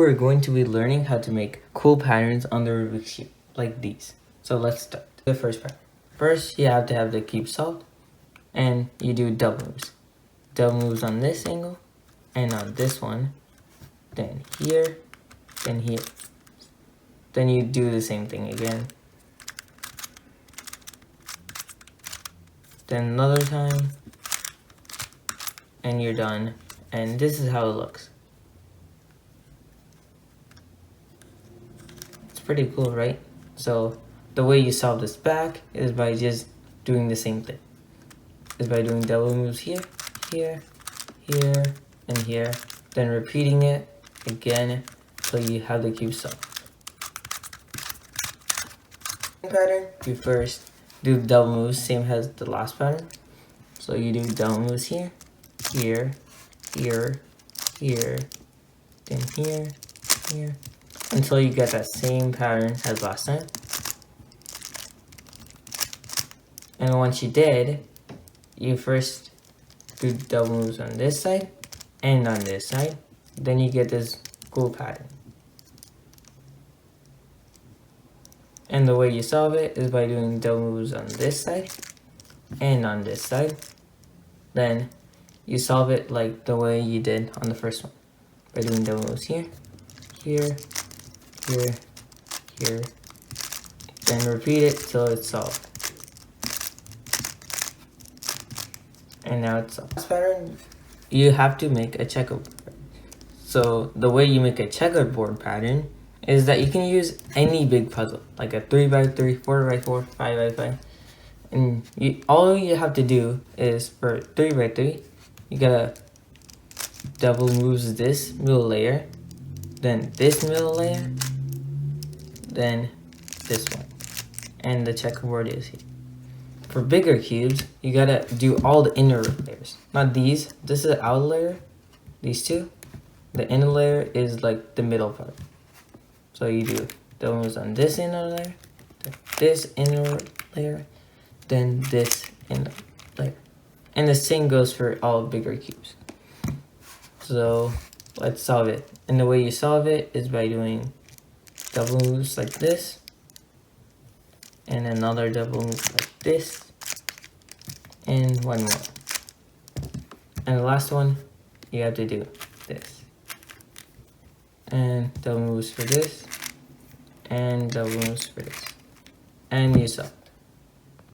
we're going to be learning how to make cool patterns on the Rubik's Cube, like these. So let's start. The first pattern. First, you have to have the cube solved, and you do double moves. Double moves on this angle, and on this one, then here, then here. Then you do the same thing again. Then another time, and you're done. And this is how it looks. It's pretty cool, right? So the way you solve this back is by just doing the same thing. Is by doing double moves here, here, here, and here. Then repeating it again till you have the cube solved. Pattern, you first do double moves, same as the last pattern. So you do double moves here, here, here, here, then here, here, until you get that same pattern as last time. And once you did, you first do double moves on this side and on this side. Then you get this cool pattern. And the way you solve it is by doing double moves on this side and on this side. Then you solve it like the way you did on the first one. By doing double moves here, here, here, here. Then repeat it till it's solved. And now it's solved. Last pattern, you have to make a checkerboard. So the way you make a checkerboard pattern is that you can use any big puzzle, like a 3x3, 4x4, 5x5. And all you have to do is for 3x3, you gotta double moves this middle layer, then this middle layer, then this one. And the checkerboard is here. For bigger cubes, you gotta do all the inner layers. Not these. This is the outer layer. These two. The inner layer is like the middle part. So you do double moves on this inner layer, this inner layer, then this inner layer. And the same goes for all bigger cubes. So let's solve it. And the way you solve it is by doing double moves like this, and another double move like this, and one more. And the last one, you have to do this. And double moves for this, and double moves for this. And you solve.